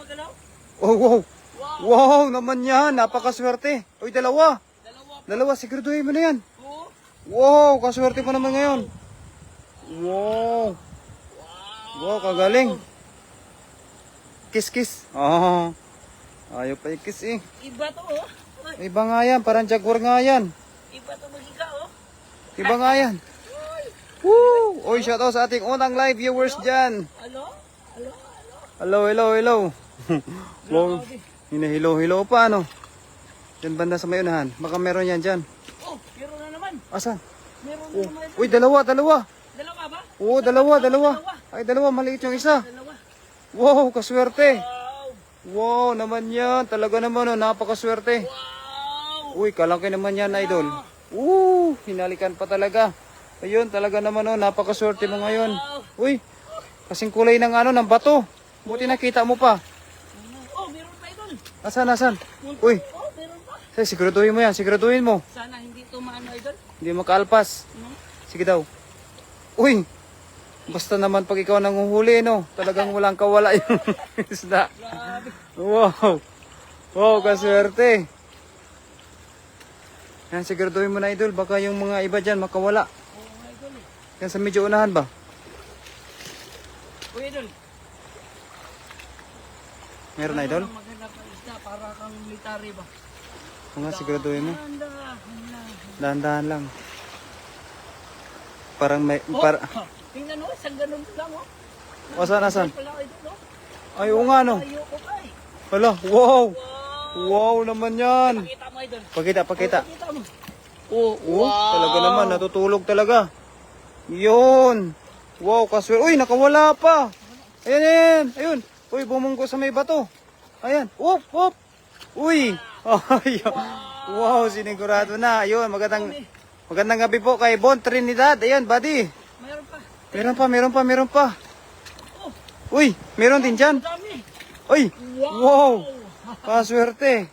magalaw. Oh, wow. Wow. Wow naman yan. Napakaswerte. Uy, dalawa. Dalawa. Dalawa, siguraduhin mo na yan. Oo. Wow, kaswerte mo naman ngayon. Wow. Wow, kagaling. Kiss, kiss. Oh. Ayaw pa i-kiss eh. Iba to oh. Ay, Iba nga yan, parang jaguar nga yan. iba to magiga oh. Iba nga yan. Woo! Uy, shout out sa ating unang live viewers dyan. Hello? Hello? Hello, hello, hello. Wow. Grabe. Hinahilo, hilo pa ano. Yan banda sa mayunahan. Baka meron yan dyan. Oh, meron na naman. Asan? Meron na Oh. naman. Uy, dalawa, dalawa. Dalawa ba? Oo, dalawa. Ay, dalawa, maliit yung isa. Dalawa. Wow, kaswerte. Wow. Wow, naman yan. Talaga naman, oh, napakaswerte. Wow. Uy, kalaki naman yan, idol. Hinalikan pa talaga. Ayun, talaga naman, oh, napakaswerte mo ngayon. Uy, kasing kulay ng ano, ng bato. Buti nakita mo pa. Oh, meron pa idol. Asan? Uy, Oh, meron pa. siguraduhin mo yan, siguraduhin mo. Sana hindi to maano idol. Hindi makaalpas. Hmm? Sige daw. Uy, basta naman pag ikaw nanguhuli, no? Talagang walang kawala yung isda. Grabe. Wow. Wow, kaswerte. Yan, siguraduhin mo na, idol. Baka yung mga iba dyan makawala. Oh, idol. Yan sa medyo unahan ba? Uy, idol. Meron, idol? Maganda pa isda para kang military ba? Mga siguraduhin mo. Handa. Dahan-dahan lang. Parang may... Oh, Para... tingnan mo, isang ganun lang oh. Asan? Pala idol oh. Ay, oo nga, no? Ayoko pa eh. Hala, wow. Wow. Wow naman yan. Pakita mo idol. Pakita. Pakita mo. Oh, Oh, talaga naman, natutulog talaga. Yun. Wow, kaswerte. Uy, nakawala pa. Ayan. Ayun. Uy, bumungko sa may bato. Ayan. Whoop. Uy. Ay, wow, sinigurado na. Ayun, magandang gabi po kay Bon Trinidad. Ayan, buddy. Mayroon pa. Meron pa. Oh, Uy, meron din dyan. dami. Uy, wow. Kaswerte.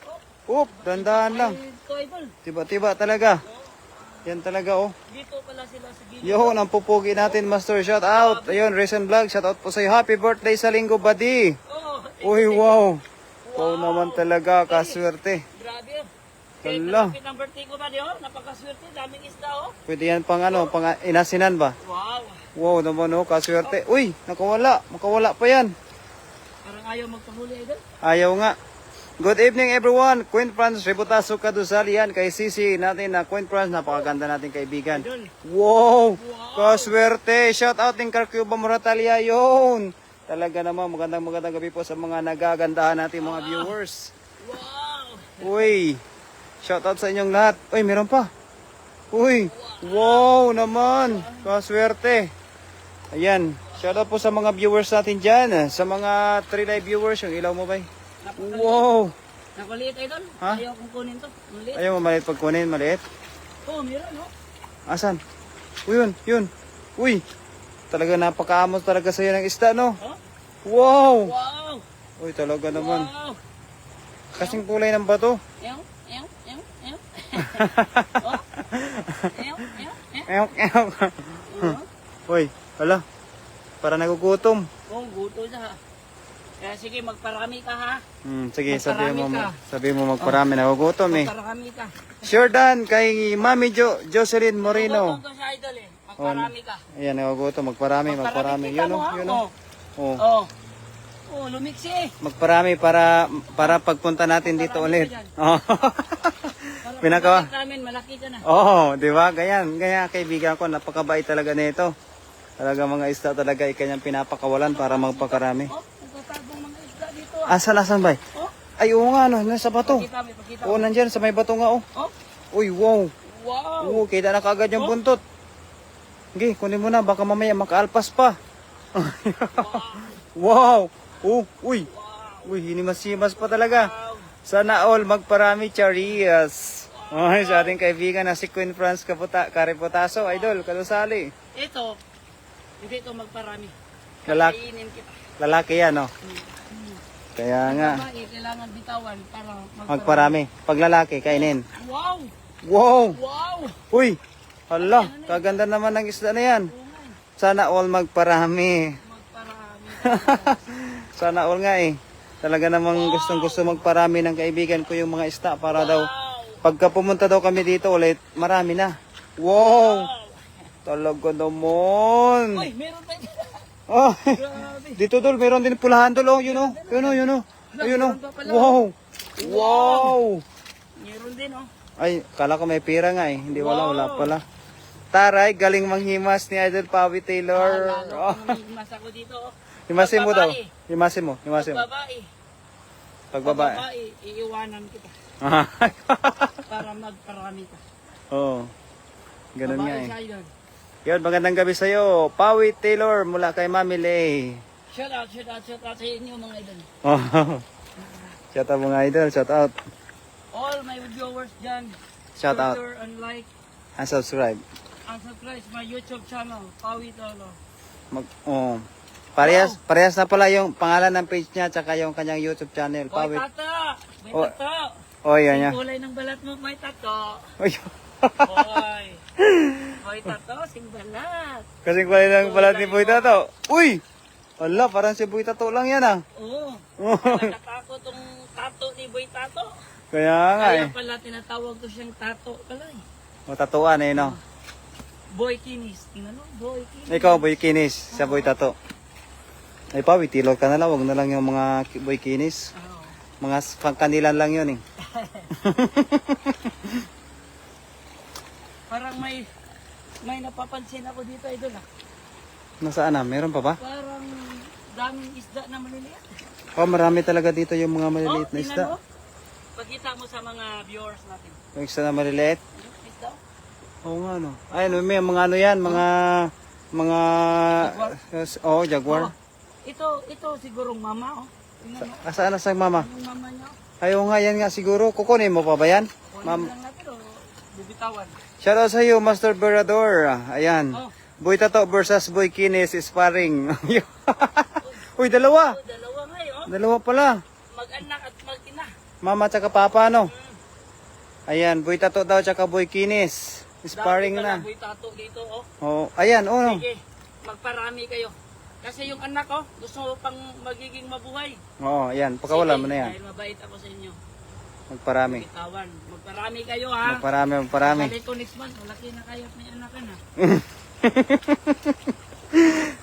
Whoop, dandahan lang. Ay, ito idol. Tiba-tiba talaga. Yan talaga, oh. Dito pala sila sa gilid. Yun, ang pupugi natin, Master. Shout out. Ayun, Recent Vlog. Shout out po sa'yo. Happy birthday sa linggo, buddy. Oh, Uy, wow. Wow naman talaga, kaswerte. grabe oh. Hala. Kahit ang birthday ko ba di oh. Napakaswerte. Daming isda oh. Pwede yan pang ano, pang inasinan ba? Wow. Wow naman, oh, kaswerte. Uy, nakawala. Makawala pa yan. Parang ayaw magpahuli idol. Ayaw nga. Good evening, everyone. Queen France, Reputaso Kadusal. Yan, kay Sisi natin na Queen France. Napakaganda natin kaibigan. Idol. Wow, kaswerte. Shout out ng Carcuba Moratalia. Yun. Talaga naman, magandang gabi po sa mga nagagandahan natin mga viewers. Wow. Uy, shout out sa inyong lahat. Uy, meron pa. Uy, wow naman. Kaswerte. Ayan, shout out po sa mga viewers natin dyan. Sa mga 3 live viewers, yung ilaw mo ba? Wow. Nakuliit idol. Ha? Ayaw kong kunin to. Maliit. Ayaw mo maliit pagkunin, maliit. Oh, meron oh. Asan? Uy, yun. Uy, talaga napakaamos talaga sa'yo ng isda, no? Oh? Wow. Wow. Uy, talaga naman. Wow. Kasing kulay ng bato. Ew. Oh. Ew. Ew. Uy, hala. Para nagugutom. Oh, guto siya. Kaya sige, magparami ka ha. Sige, Magparami ka. sabi mo magparami, nagugutom eh. Magparami ka. Sure Dan, kay Mami Jocelyn Moreno. Gutom to sa idol eh. Magparami ka. Ayan, nagugutom, magparami. Kita Yun mo, o, ha? yun o. Oh. Oh. Oh, lumiksi eh. Magparami para pagpunta natin dito ulit. Oh. Para Pinaka. pagdating namin, malaki ka na. Oh, di ba? Kaya kaibigan ko, napakabait talaga nito. Talaga mga isda talaga ikanyang pinapakawalan para magpakarami. Oh, nagtatagong mga isda dito ah. Asan ba? Oh, Ay, oo nga, no, nasa bato. pakita Oo, mo. nandyan, sa may bato nga, oh. Oh, Uy, wow. wow. Oo, kita na kaagad yung buntot. Sige, kunin mo na, baka mamaya makaalpas pa. Wow. Oh, uy. Uy, hinimas-himas pa talaga. Sana all magparami, Charias. Ay, sa ating kaibigan na si Queen France Kariputaso, idol, Kadusali. Ito, hindi ito magparami. Lalaki, Kainin kita. lalaki yan, no? Kaya nga, Babae, kailangan bitawan para magparami. Pag lalaki, kainin. Wow! Wow! Wow! Uy! Hala, kaganda naman ng isda na yan. Sana all magparami. Magparami. Sana all nga eh. Talaga namang gustong-gusto magparami ng kaibigan ko yung mga isda para daw Wow! pagka pumunta daw kami dito ulit, marami na. Wow! Talaga naman. Uy, meron tayo. Oh, Grabe. dito dol, meron din pulahan dol, oh. Yun oh. Yun oh, yun oh. Ayun oh. Wow. Wow. Meron din, oh. Ay, kala ko may pira nga eh. Hindi wala pala. Taray, galing manghimas ni Idol Pawi Taylor. Oh. Mas ako dito, oh. Himasin mo daw. Pagbabae. Himasin mo. Babae. Pagbabae. Babae, iiwanan kita. Para magparami ka. Oo. Ganun nga Babae eh. sa idol. Yun, magandang gabi sa'yo. Pawi Taylor mula kay Mami Lay. Shout out sa inyo mga idol. Oh. Shout out mga idol. Shout out. All my viewers dyan. Shout out. Share and like And subscribe. and subscribe my YouTube channel, Pawi Tolo. Oh. Parehas na pala yung pangalan ng page niya tsaka yung kanyang YouTube channel. Hoy, Pawi. tato! May Oh. tato! Oh, yan niya. Yung kulay ng balat mo, may tato. Oy. Hoy! Hoy, tato, sing balat. Kasing kulay lang pala ni Boy Tato. Uy! Wala, parang si Boy Tato lang yan ah. Oo. Oh. Nakatakot tong tato ni Boy Tato. Kaya nga eh. Kaya pala tinatawag ko siyang tato pala eh. O, tatuan eh, no? Boy Kinis. Tingnan mo, Boy Kinis. Ikaw, Boy Kinis, sa Boy Tato. Ay, Pawi, tilog ka na lang. Huwag na lang yung mga Boy Kinis. Oo. Mga pangkanilan lang yun eh. Parang may napapansin ako dito, idol ah. Nasaan na? Meron pa ba? Parang daming isda na maliliit. Oh, marami talaga dito yung mga maliliit na tingnan isda. mo. Pagkita mo sa mga viewers natin. Yung isda na maliliit. Isda? Oo nga, no. Ay, may mga ano yan, mga... Oh, jaguar. Oh, ito sigurong mama, oh. Tingnan mo. Asaan na sa mama? Yung mama niya, oh. Ayaw nga, yan nga siguro. Kukunin mo pa ba yan? Kunin Ma'am. lang natin, oh. Bibitawan. Shoutout sa iyo, Master Berador. Ayan. Oh. Boy Tato versus Boy Kinis sparring. Uy, dalawa. Oh, dalawa nga, oh. Dalawa pala. Mag-anak at mag-ina. Mama tsaka papa, no? Ayan, Boy Tato daw tsaka Boy Kinis. Sparring Dami na. pala, Boy Tato dito, oh. Oh, ayan, oh. No. Sige, magparami kayo. Kasi yung anak ko, gusto mo pang magiging mabuhay. Oo, ayan, pagkawala mo na yan. Dahil mabait ako sa inyo. Magparami. Bitawan. Magparami kayo ha. Magparami. Balik ko next month. Malaki na kayo at may anak ka na.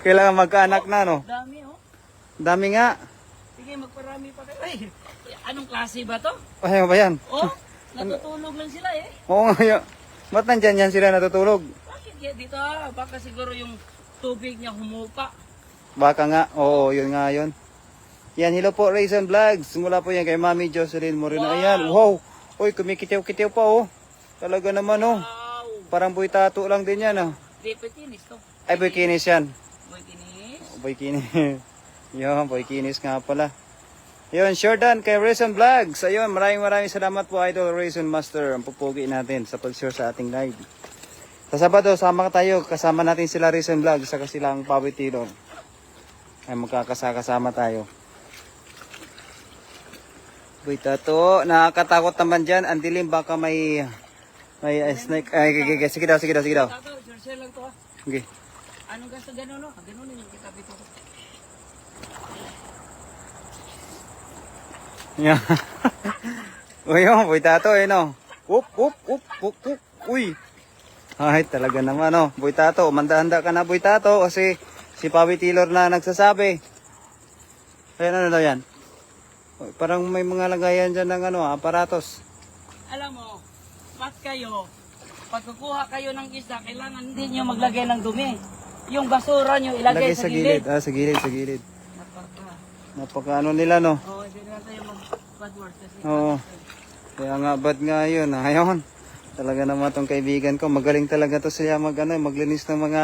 Kailangan magkaanak na, no? Dami oh. Dami nga. Sige, magparami pa kayo. Ay, anong klase ba to? Ay, ba yan? Oh, natutulog lang sila eh. Oo nga, yun. Ba't nandyan yan sila natutulog? Bakit kaya dito ha? Baka siguro yung tubig niya humupa. Baka nga, oo, yun nga yun. Yan, hello po, Raisin Vlogs. Mula po yan kay Mami Jocelyn Moreno. Wow. Ayan, wow. Uy, kumikitiw-kitiw pa, oh. Talaga naman, oh. Wow. Parang Boy Tato lang din yan, oh. Di, pekinis to. Ay, Boy Kinis yan. Boy kinis. Boy Kinis. Yun, Boy Kinis nga pala. Yun, Jordan kay Raisin Vlogs. Ayun, maraming salamat po, Idol Raisin Master. Ang pupugi natin sa pag-share sa ating live. Sa Sabado, sama tayo. Kasama natin sila Raisin Vlogs sa kasilang Pawi Taylor. Ay, magkakasama tayo. Boy Tato, nakakatakot naman dyan. Ang dilim, baka may snake. Ay, sige daw. Tato, share lang to ha. Okay. Anong gasto gano'n no? Gano'n yung kita dito. Yeah. Uy, oh, Boy Tato, eh, no? Up. Uy. Ay, talaga naman, no? Boy Tato, manda-handa ka na, Boy Tato, kasi si Pawi Taylor na nagsasabi. Ayan, ano daw yan? Uy, parang may mga lagayan dyan ng aparatos. Alam mo, pat kayo, pag kukuha kayo ng isda, kailangan hindi nyo maglagay ng dumi. Yung basura nyo ilagay Lagay sa gilid. Sa gilid. Napaka. Napaka ano nila, no? Oo, hindi na tayo mag-bad word kasi. Oo. Kaya nga, bad nga yun. Ayun. Talaga naman tong kaibigan ko. Magaling talaga to siya maglinis ng mga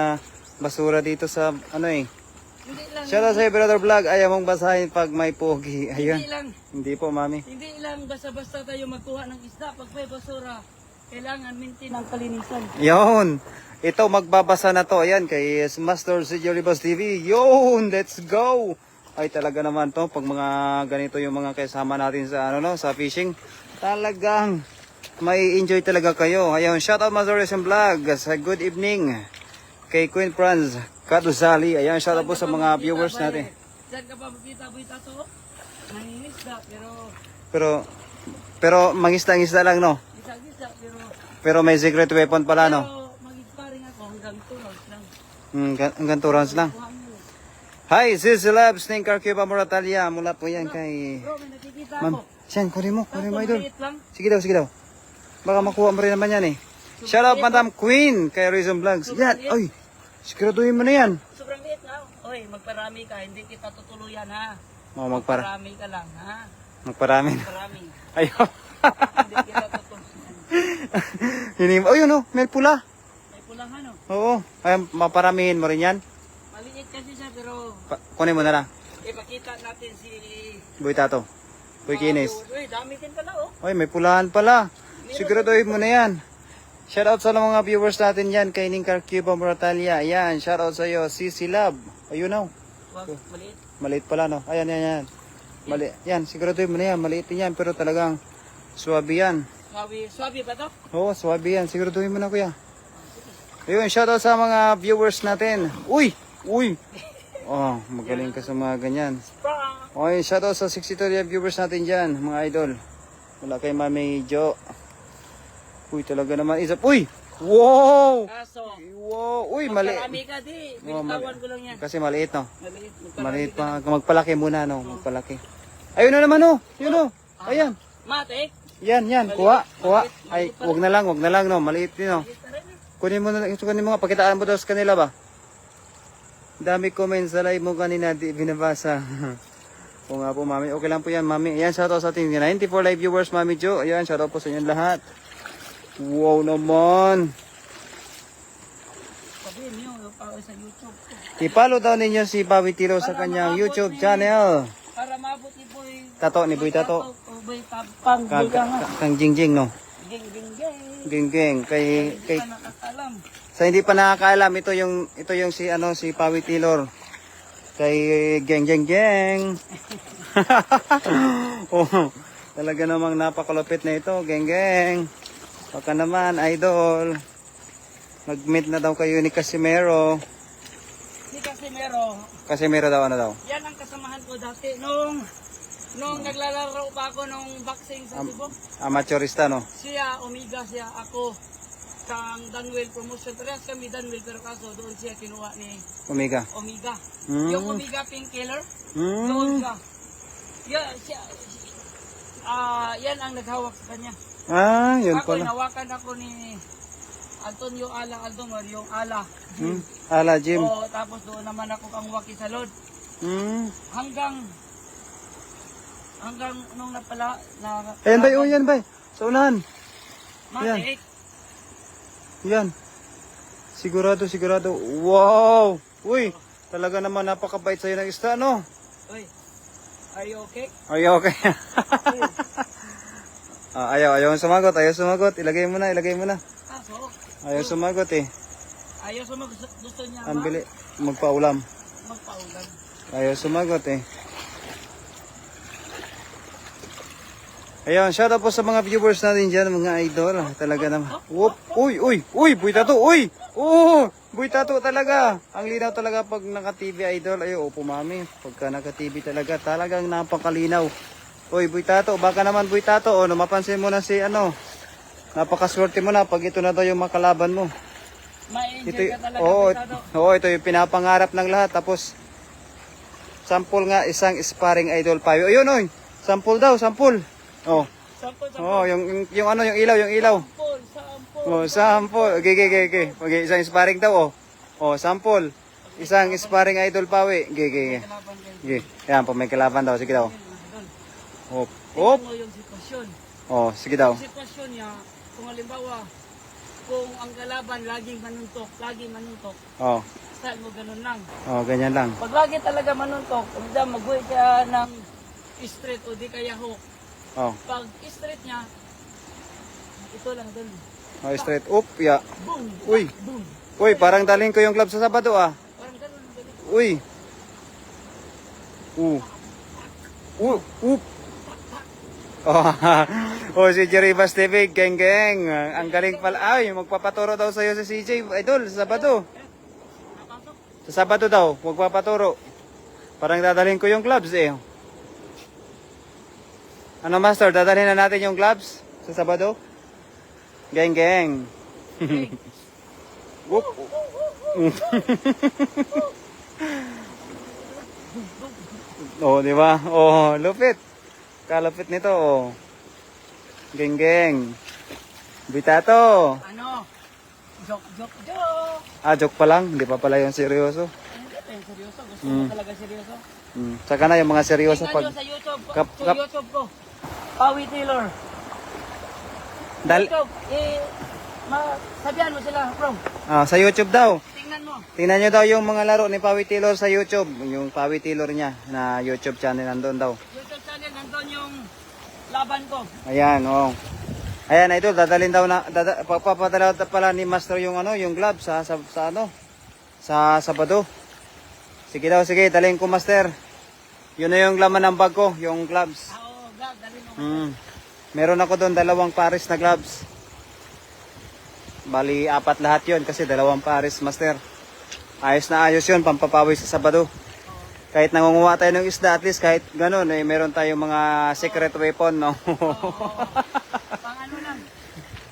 basura dito sa, Hindi lang, Shout out sa Brother Vlog. Ayaw mong basahin pag may pogi. Ayun. hindi lang, Hindi po, mami. hindi lang basta-basta tayo magkuha ng isda. Pag may basura, kailangan maintain ang kalinisan. Yun. Ito, magbabasa na to. Ayan, kay Master Sergio Ribas TV. Yun, let's go. Ay, talaga naman to. Pag mga ganito yung mga kasama natin sa, sa fishing, talagang may enjoy talaga kayo. Ayun, shout out Master Racing Vlog. Good evening kay Queen Franz Kaduzali. Ayan, shout out po sa mga viewers natin. Saan ka pa makita, Boy Tato? Nangingisda, Pero mangisda-ngisda lang, no? isa-isa, Pero may secret weapon pala, no? pero mag-sparring ako hanggang 2 rounds lang. Hanggang 2 rounds lang. Kuha mo. Hi, Sis Labs, Snake Arcuba Moratalia. Mula po yan kay... Bro, may nakikita Ma'am, ako. siyan, kunin mo, idol. Maliit lang. Sige daw. Baka makuha mo rin naman yan, eh. Shout out, Madam Queen, kay Rizom Vlogs. Yan, oy, siguraduhin mo na yan. Sobrang liit na. Oy, magparami ka, hindi kita tutuluyan ha. Magpara. Magparami ka lang ha. Magparami. Magparami. Ayaw. Hindi kita tutuluyan. Oh, yun, oh, may pula. May pulang ano. Oo, ay, maparamihin mo rin yan. Maliit kasi siya pero Kunin mo na lang. ipakita natin si... Boy Tato. Boy Kinis. Uy, dami din pala oh. Oy, may pulahan pala. Siguraduhin mo na yan. Shout out sa mga viewers natin yan kay Ninkar Cuba Moratalia. Ayan, shout out sa iyo, CC Lab. Ayun, oh. Wag, maliit. Maliit pala, no? Ayan. Yan, siguraduhin mo na yan. Maliit din yan, pero talagang swabe yan. Swabe ba to? Oo, swabe yan. Siguraduhin mo na, kuya. Ayun, shoutout sa mga viewers natin. Uy! Oh, magaling ka sa mga ganyan. Sprang! Okay, shoutout sa 62 viewers natin dyan, mga idol. Wala kay Mami Jo. Uy, talaga naman. Uy! Wow! Kaso, Wow! Uy, mali. magparami ka di. Oh, Binitawan ko lang yan. Kasi maliit, no? Maliit. Maliit pa. Magpalaki muna, no? Magpalaki. Ayun na naman, oh! Yun, oh! Ayan. Mate, Yan. Kuha. Ay, wag na lang, no? Maliit din, no? Kunin mo nga, pakitaan mo daw sa kanila ba? Dami comments sa live mo kanina, di binabasa. O nga po, mami. Okay lang po yan, mami. Ayan, shoutout sa ating 94 live viewers, mami Jo. Ayan, shoutout po sa inyo lahat. Wow naman. sabihin niyo, sa YouTube. I-follow daw ninyo si Pawi Tiro sa kanyang YouTube channel. Para maabot ni Boy. Ni Boy Tato. Boy Tapang. Kang Jingjing, no? Ging, ging, ging. Gingging. Kay, Hindi ka nakakalam. sa hindi pa nakakaalam, ito yung si Pawi Tilor. Kay Geng. Oh, talaga namang napakalupit na ito, Geng. Baka naman, idol. Mag-meet na daw kayo ni Casimero. Si Casimero, Casimero daw, ano daw? yan ang kasamahan ko dati nung naglalaro pa ako nung boxing sa Cebu. Amateurista, no? Siya, Omega siya, ako kang Danwell Promotion. Parehas kami Danwell pero kaso doon siya kinuha ni Omega. Omega. Mm. Yung Omega Painkiller, doon siya. Yan ang naghawak sa kanya. Yun Ako, pala. inawakan ako ni Antonio Ala Aldomar, yung Ala. Ala, Jim. O, tapos doon naman ako kang Waki Salod. Hanggang nung napala na Ayan, bay. Oh, yan, bay. Sa unahan. Mate, Yan. Sigurado. Wow! Uy, talaga naman napakabait sa'yo ng isda, no? Uy, are you okay? Are you okay? Ayaw sumagot. Ilagay mo na. Kaso, Ayaw sumagot, eh. ayaw gusto niya Ang bili. Magpaulam. magpaulan. Ayaw sumagot, eh. Ayun, shout out po sa mga viewers natin dyan, mga idol. Talaga naman. Whoop. Uy, Boy Tato, uy! Oo, Boy Tato talaga. Ang linaw talaga pag naka-TV, idol. Ay, opo, mami. Pagka naka-TV talaga, talagang napakalinaw. Uy, Boy Tato, baka naman Boy Tato, mapansin mo na si napakaswerte mo na pag ito na daw yung makalaban mo. Ma-enjoy ka talaga, Oo, ito yung pinapangarap ng lahat. Tapos, sample nga, isang sparring idol payo. Ayun, oy, sample daw. Oh. Sampol. Oh, yung ilaw. Oh, sample. Okay. Isang sparring daw, oh. Oh, sample. Isang sparring idol pawi. Okay. Yan, pag may kalaban daw, sige daw. Hop. Tingnan mo yung sitwasyon. Oh, sige daw. Yung sitwasyon niya, kung halimbawa, kung ang kalaban laging manuntok, Oh. style mo ganun lang. Oh, ganyan lang. Pag lagi talaga manuntok, mag-uwi siya ng straight o di kaya hook. Oh. Pag straight niya, ito lang dun. Oh, straight up, ya. Boom! Uy. Boom! Uy, parang daling ko yung club sa Sabado, ah. Parang ganun. Uy. Up. Oh, si Jerry Bastevig, geng. Ang galing pala. Ay, magpapaturo daw sa'yo si CJ, idol, sa Sabado. Sa Sabado daw, magpapaturo. Parang dadaling ko yung clubs, eh. Ano master, dadalhin na natin yung gloves sa Sabado? Geng geng. Okay. Whoop. Oh, di ba? Oh, lupit. Kalupit nito, oh. Geng geng. Bitato. Ano? Joke. Ah, joke pa lang, hindi pa pala yung seryoso. Hindi pa yung seryoso. Gusto mo talaga seryoso? Saka na yung mga seryoso Tingnan pag... nyo sa YouTube. Kap- Sa YouTube ko. Pawi Taylor. Dal YouTube. Sabihan mo sila, bro. sa YouTube daw. Tingnan mo. Tingnan nyo daw yung mga laro ni Pawi Taylor sa YouTube. Yung Pawi Taylor niya na YouTube channel nandun daw. YouTube channel, nandun yung laban ko. Ayan, oh. Ayan, idol, dadalhin daw na papadala pala ni Master yung ano, yung gloves sa ano? Sa Sabado. Sige daw, sige, dalhin ko, Master. Yun na yung laman ng bag ko, yung gloves. Oo, God, dali mo. Meron ako doon 2 pares na gloves. Bali, 4 lahat yun kasi 2 pares, Master. Ayos na ayos yun, pampapawis sa Sabado. Kahit nangunguha tayo ng isda, at least kahit ganun, eh, meron tayong mga secret weapon, no? Pang ano lang.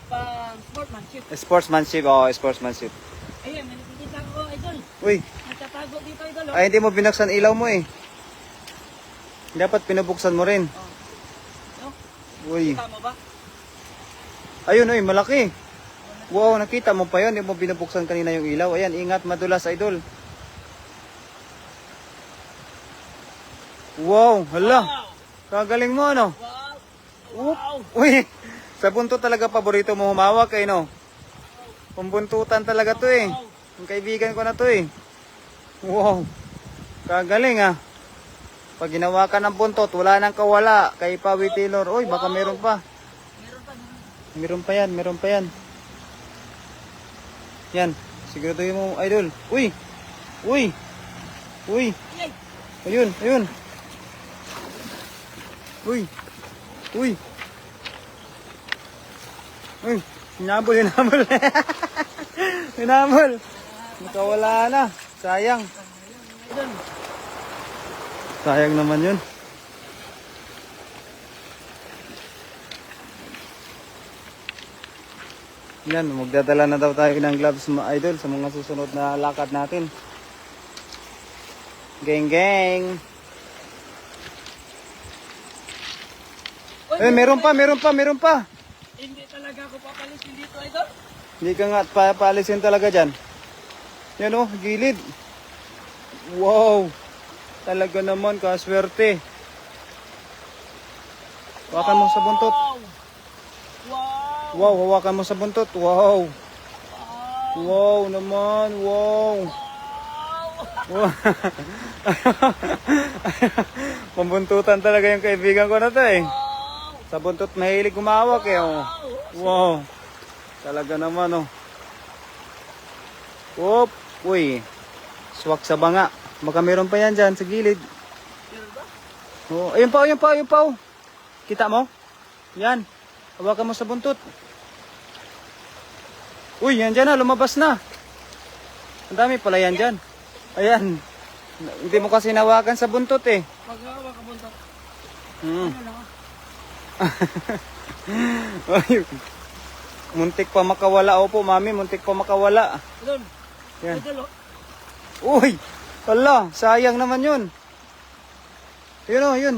Pang sportsmanship. Sportsmanship, oh, sportsmanship. Ayun, may nakikita ko, idol. Uy, Nagtatago dito, idol. Oh. ay hindi mo binuksan ilaw mo eh. Dapat pinubuksan mo rin. No? Uy, Kita mo ba? ayun, uy, malaki. Wow, nakita mo pa yun, hindi mo binubuksan kanina yung ilaw. Ayan, ingat, madulas, idol. Wow, hala. Wow! Kagaling mo, ano? Wow! Wow! Uy, sa buntot talaga paborito mo humawak, eh, no? Pumbuntutan talaga to, eh. Yung kaibigan ko na to, eh. Wow, kagaling, ah. Pag ginawa ka ng buntot, wala nang kawala kay Pawi Taylor. Uy, baka meron pa. Meron pa. Meron pa yan. Yan, siguraduhin mo, idol. Uy, uy, uy. Yay! Ayun, ayun. Uy. Uy. Uy. Hinabol. Hinabol. Nakawala na. Sayang. Idol. Sayang naman yun. Yan, magdadala na daw tayo ng gloves, mga idol, sa mga susunod na lakad natin. Geng geng. Meron pa. Hindi talaga ako papalisin dito, idol. Hindi ka nga paalisin talaga dyan. Yan oh, gilid. Wow. Talaga naman, kaswerte. Hawakan mo sa buntot. Wow! Wow, hawakan mo sa buntot. Wow. Wow naman, wow. Wow. Pambuntutan talaga yung kaibigan ko na to eh. Sa buntot mahilig kumawak eh. Oh. Wow. Talaga naman oh. Whoop. Uy. Swak sa banga. Baka meron pa yan dyan sa gilid. Oh, ayun pa. Oh. Kita mo? Yan. Hawakan mo sa buntot. Uy, yan dyan na. Lumabas na. Ang dami pala yan dyan. Ayan. Hindi mo kasi nawakan sa buntot eh. Pag hawak ka buntot. Hmm. Ano lang? Ay, muntik pa makawala. Opo, mami, muntik pa makawala. Idol. Yan. Idol, oh. Uy, wala, sayang naman yun. Yun o, yun.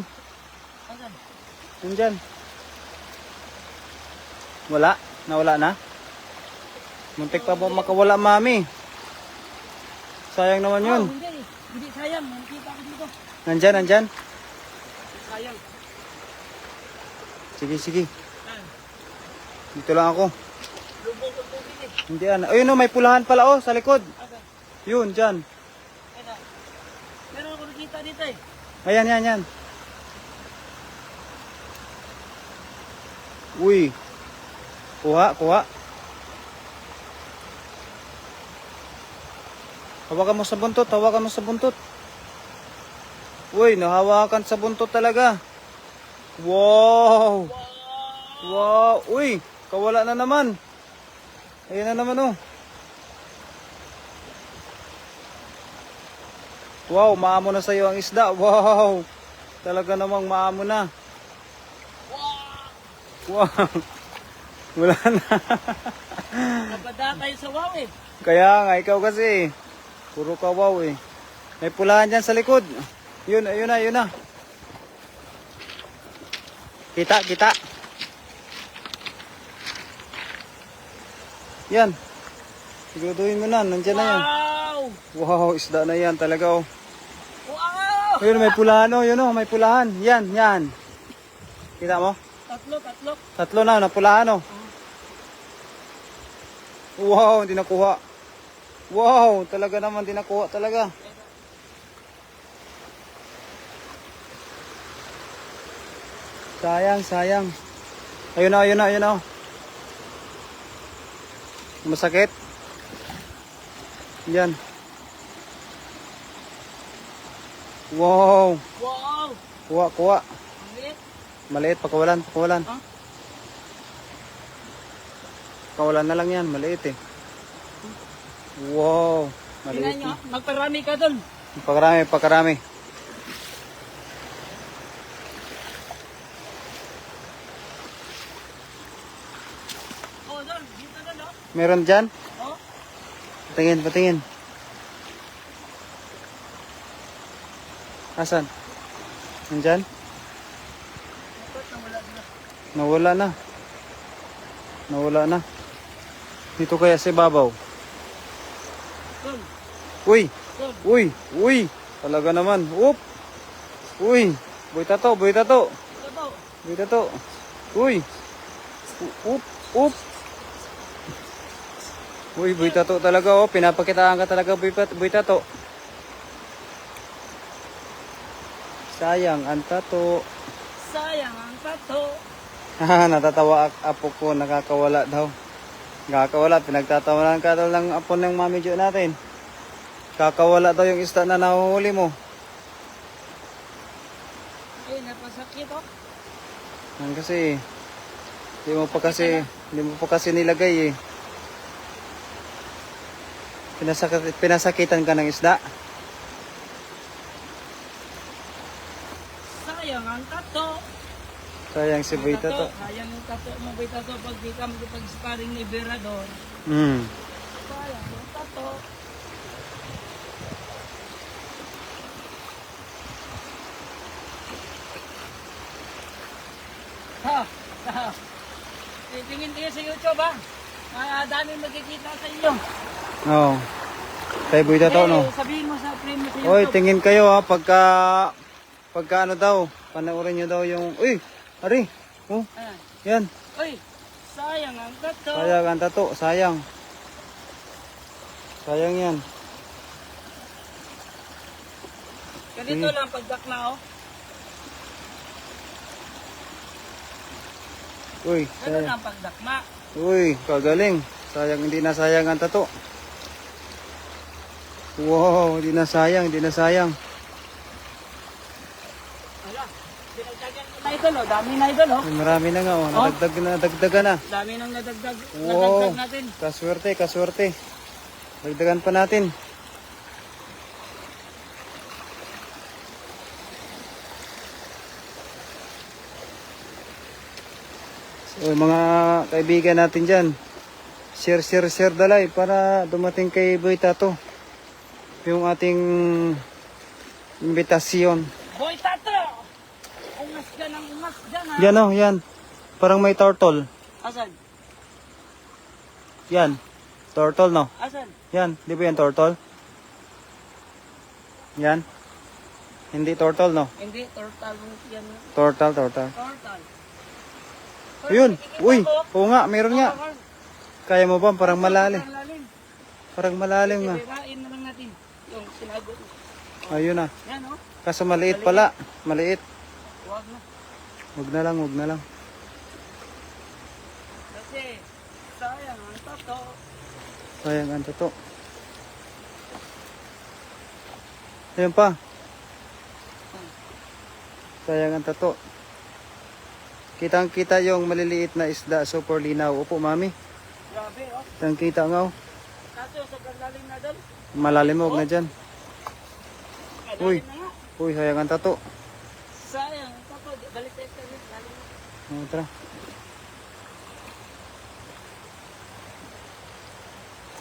Asan? Yun dyan. Wala, nawala na. Muntik pa po makawala, mami. Sayang naman yun. Oh, hindi sayang. Nakita ko dito. Nandyan. Sayang. Sige. Ah, Dito lang ako. lubog ang tubig eh. Hindi ano. Ayun o, may pulahan pala o, sa likod. Asan? Yun, dyan. Ito. Meron ako nakita dito eh. Ayan. Uy. Kuha. Hawakan mo sa buntot. Uy, nahawakan sa buntot talaga. Wow. Uy, kawala na naman. Ayan na naman oh. Wow, maamo na sa'yo ang isda. Wow. Talaga namang maamo na. Wow. Wala na. Napada kayo sa wow eh. Kaya nga, ikaw kasi. Puro ka wow eh. May pulahan dyan sa likod. Yun, ayun na, yun na. Kita, kita. Yan. Siguraduhin mo na, nandyan na yan. Wow! Wow, isda na yan talaga oh. Wow! Ayun, may pulahan oh, yun oh, may pulahan. Yan, yan. Kita mo? Tatlo. Tatlo na, napulahan oh. Wow, hindi nakuha. Wow, talaga naman, hindi nakuha talaga. Sayang, sayang. Ayun na, ayun na, ayun na. Masakit. Yan. Wow. Wow! Kuha, kuha. Ang liit. Maliit, pakawalan, pakawalan. Ah? Pakawalan na lang yan, maliit eh. Wow. Tingnan Maliit. nyo, magparami ka dun. Pakarami, pakarami. Oh, dun. Dito dun, oh. Meron dyan? Oh. Patingin, patingin. Asan? Nandyan? Dapat nawala na. Nawala na. Nawala na. Dito kaya sa ibabaw. Dun. Uy! Dun. Uy! Uy! Talaga naman. Up! Uy! Boy tato, boy tato. Ito to. Boy tato. Uy! Up! Up! Uy, boy tato talaga oh. Pinapakitaan ka talaga boy tato. Sayang ang tato. Sayang ang tato. Natatawa apo ko, nakakawala daw. Nakakawala, pinagtatawanan ka daw ng apo ng mami Jo natin. Kakawala daw yung isda na nahuhuli mo. Ay, napasakit oh. Yan kasi, hindi mo pa kasi nilagay eh. Pinasakitan ka ng isda. Sayang ang tato. Sayang si boy tato. Sayang ang tato mo, boy tato, pag di ka magpag-sparring ni Berador. Hmm. Sayang ang tato. Ha? Ha? Tingin kayo sa YouTube ha? Daming magkikita sa inyo. Oo. Kay boy tato no. Sabihin mo sa friend mo sa YouTube. Oy, tingin kayo ha, pagka ano daw, panoorin nyo daw yung, uy, ari, oh, Ayan. yan, Uy, sayang ang tato. sayang ang tato, sayang. Sayang yan. Ganito lang pagdakna oh. Uy, Ganito sayang. lang pagdakna. Uy, kagaling. Sayang, hindi na sayang ang tato. Wow, hindi na sayang, hindi na sayang. Ala, dinagdagan ko na idol oh. Dami na idol oh. Ay, marami na nga, oh, nadagdagan na. Dami nang nadagdag Wow, natin. kaswerte, kaswerte. Dagdagan pa natin. So, mga kaibigan natin dyan, share dalay para dumating kay Boy Tato yung ating imbitasyon. Boy tato! Ungas ka ng ungas dyan ha. Yan oh, yan. Parang may turtle. Asan? Yan. Turtle no? Asan? Yan. Di ba yan turtle? Yan. Hindi turtle no? Hindi, turtle yan. Turtle. Turtle. Ayun. Uy. Oo nga. Meron nga. Kaya mo ba? Parang malalim. Parang malalim nga. Birain na lang natin yung sinagot. Ayun na. Yan oh. Kaso maliit pala. Maliit. Huwag na. Huwag na lang. Huwag na lang. Kasi sayang ang tato. Sayang ang tato. Ayun pa. Sayang ang tato. Kitang kita yung maliliit na isda. Super linaw. Opo mami. Grabe oh. Kitang kita nga oh. Kaso sobrang lalim na doon. Malalim mo. Huwag na dyan. Uy. Lalim na nga. Uy. Sayang ang tato. Sayang ang tato. Balik tayo sa lalim. Oh, tara.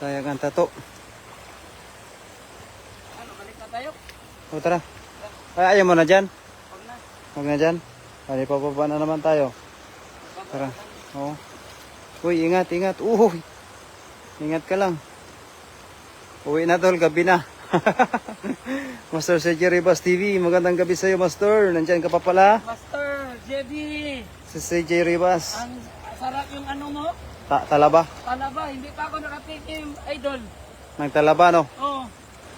Sayang ang tato. Ano, balik na tayo? O tara. Ay, ayaw mo na dyan. Huwag na. Huwag na dyan. Ay, pababa na naman tayo. Tara. Oo. Uy, ingat, ingat. Uy. Ingat ka lang. Uwi na tol, gabi na. Master Sergio Ribas TV, magandang gabi sa'yo, Master. Nandyan ka pa pala. Master, JB. Si CJ Ribas. Ang sarap yung ano mo. Talaba. Talaba, hindi pa ako nakatikim, idol. Nagtalaba, no? Oo.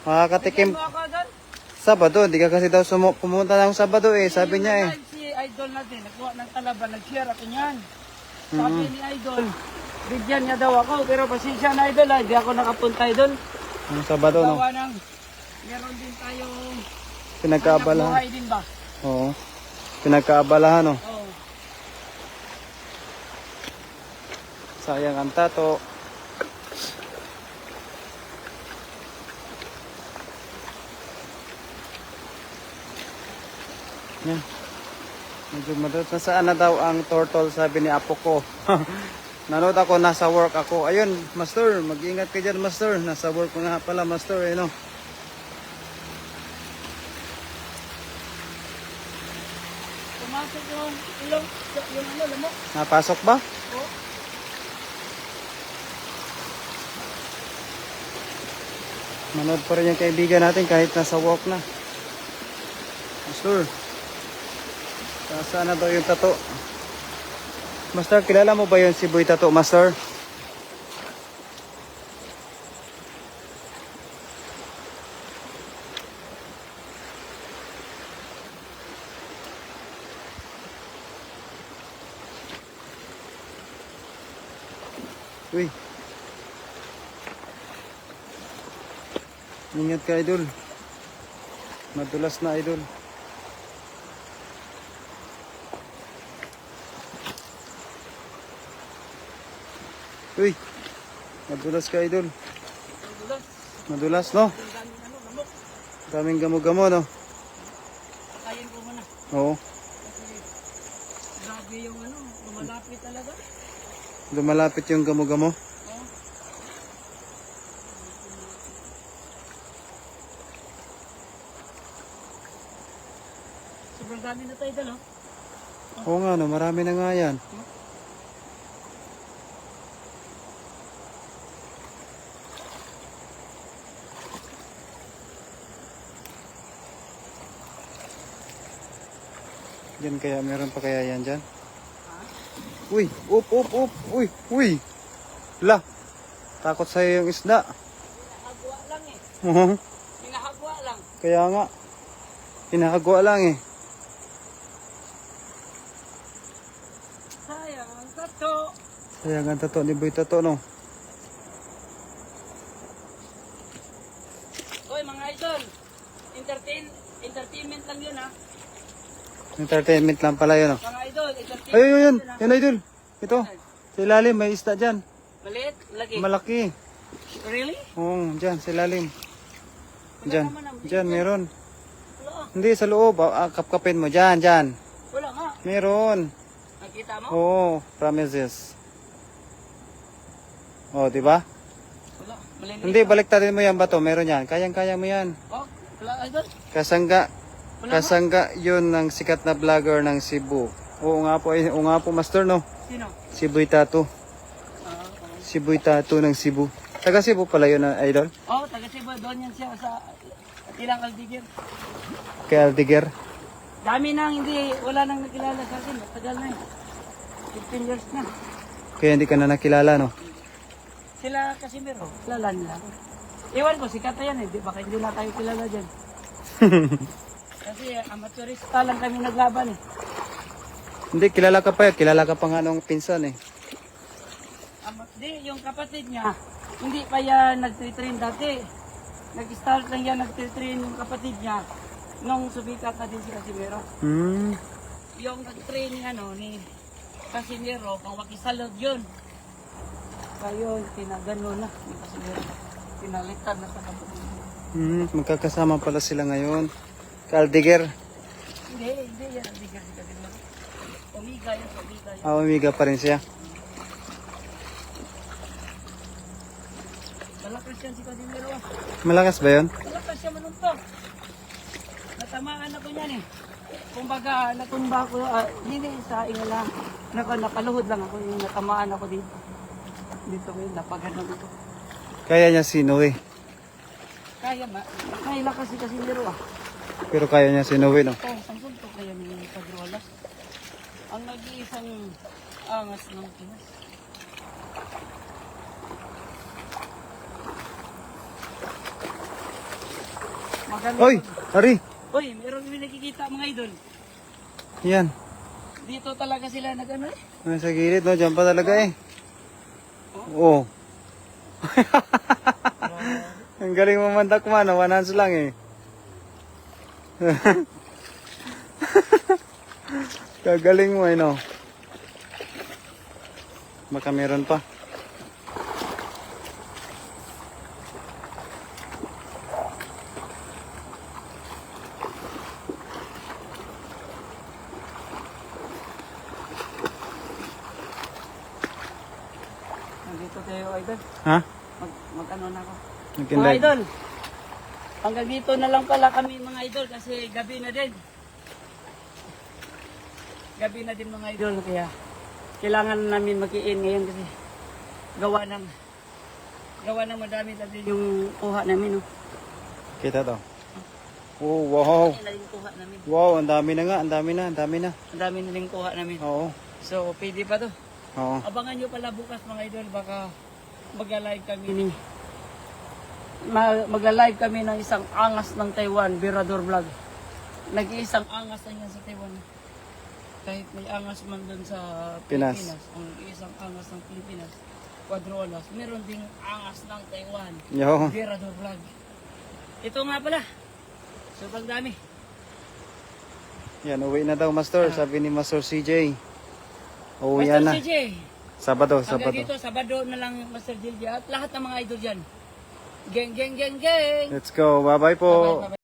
Makakatikim. Bigyan mo ako doon. Sabado, hindi ka kasi daw pumunta ng Sabado eh, sabi niya eh. Si idol natin, nagkuha ng talaba, nag-share ako niyan. Sabi ni idol, bigyan niya daw ako, pero pasensya na idol, hindi ako nakapunta idol. Ang Sabado, no? Gawa ng, meron din tayong Pinagkaabalahan. buhay din ba? Oo. Pinagkaabalahan, no? Oo. Sayang ang tato. Yan. Medyo madot. Nasaan na daw ang turtle, sabi ni Apo ko. Nanood ako, nasa work ako. Ayun, Master, mag-ingat ka dyan, Master. Nasa work ko nga pala, Master, eh, no? Pumasok yung ilong, yung ano, lamok. Napasok ba? Oo. Manood pa rin yung kaibigan natin kahit nasa walk na. Master. Saan na daw yung tato? Master, kilala mo ba yung si Boy Tato, Master? Uy. Ingat ka, idol. Madulas na, idol. Uy. Madulas ka, idol. Ang dulas. Madulas, no? Ang daming ano, lamok. Daming gamo-gamo, no? Patayin ko muna. Oo. Kasi grabe yung ano, lumalapit talaga. Lumalapit yung gamo-gamo. Oo. Sobrang dami na tayo dalo. Oo nga, no? Marami na nga yan. Yan kaya, meron pa kaya yan dyan? Uy, up. Uy, uy. La, takot sa'yo yung isda. Hinahagwa lang eh. Oo, Hinahagwa lang. kaya nga. Hinahagwa lang eh. Sayang ang tato. Kaya nga tato ni Boy Tato, no? Hoy mga idol, entertainment lang yun ha. Entertainment lang pala yun, no? Mga idol, entertainment Ay, yun. lang yun, ha? Yan, idol. Ito. Sa ilalim, may isda dyan. Maliit, lagi. Malaki. Really? Oo, dyan, sa ilalim. Dyan. naman ang- Dyan, meron. Wala. Hindi, sa loob. Kapkapin mo. Dyan, dyan. Wala nga. Meron. Nakita mo? Oo, promises. Oh, di ba? Wala. Maliliit. Hindi, baliktarin mo yan ba to? Meron yan. Kayang-kaya mo yan. Oh, wala idol. Kasangga. Wala nga. Kasangga yun ng sikat na vlogger ng Cebu. Oo nga po, Master, no? Sino? Si Boy Tato. Si Boy Tato ng Cebu. Taga Cebu pala yun, idol. Oh, taga Cebu. Doon yan siya sa Ilang Aldigir. Kay Aldiger. Dami nang hindi, wala nang nakilala sa akin. Tagal na eh. 15 years na. Kaya hindi ka na nakilala, no? Sila Casimiro, kilala nila. Iwan ko, sikat na yan eh. Baka hindi na tayo kilala dyan. Kasi amateurista lang kami naglaban eh. Hindi, kilala ka pa. Kilala ka pa nga nung pinsan, eh. Di, yung kapatid niya, hindi pa yan nag-train dati. Nag-start lang yan, nag-train yung kapatid niya nung sumikat na din si Casimiro. Yung nag-train ni Casimiro, pang wakisalod yun. Kaya pinagano na ni Casimiro. Pinalitan na sa kapatid niya. Magkakasama pala sila ngayon. Kay Aldiger. Hindi yan. Hindi kasi Casimiro. Omega yan, Omega yan. Amiga pa rin siya. Malakas yan si Casimiro. Malakas ba yun? Malakas siya manuntok. Natamaan ako niyan eh. Kumbaga, natumba ako, hindi sa ingala. Nakaluhod lang ako, yung natamaan ako dito. Dito ko yun, napaganon ko. Kaya niya sinuwi. Kaya ma, kaya lakas si Casimiro ah. Pero kaya niya sinuwi, no? Ito, ang suntok na yan yung Padrolas. Ang nag-iisang angas ng Pinas. Magaling. Hoy! Ari! Uy, meron kami nakikita mga idol. Yan. Dito talaga sila nag-ano eh. Nasa gilid, no? Diyan pa talaga eh. Oo. Ang galing mo mantakman, no? 1 hands lang eh. Kagaling mo eh, no? Baka meron pa. Nandito tayo idol. Ha? Mag-ano na ako. Mga Nagkindag. idol. Hanggang dito na lang pala kami mga idol kasi gabi na din. Gabi na din mga idol kaya kailangan namin mag-i-in ngayon kasi gawa ng madami na din yung kuha namin. No? Kita to. Oh, wow. Ang dami kuha namin. Wow, ang dami na nga, ang dami na. Ang dami na din kuha namin. Oo. So pwede pa to. Oo. Abangan nyo pala bukas mga idol baka magla-live kami ni magla-live kami ng isang angas ng Taiwan, Virador Vlog. Nag-iisang angas na yan sa Taiwan. Kahit may angas man doon sa Pinas. Pilipinas, ang isang angas ng Pilipinas, Quadrolas, meron ding angas ng Taiwan, Yo. Virador Vlog. Ito nga pala, sobrang dami. Yan, uwi na daw, Master. Sabi ni Master CJ. Uwi Master na. CJ, Sabado, hanggang Sabado. dito, Sabado na lang Master CJ at lahat ng mga idol dyan. Geng, geng, geng, geng! Let's go. Bye-bye po. Bye-bye.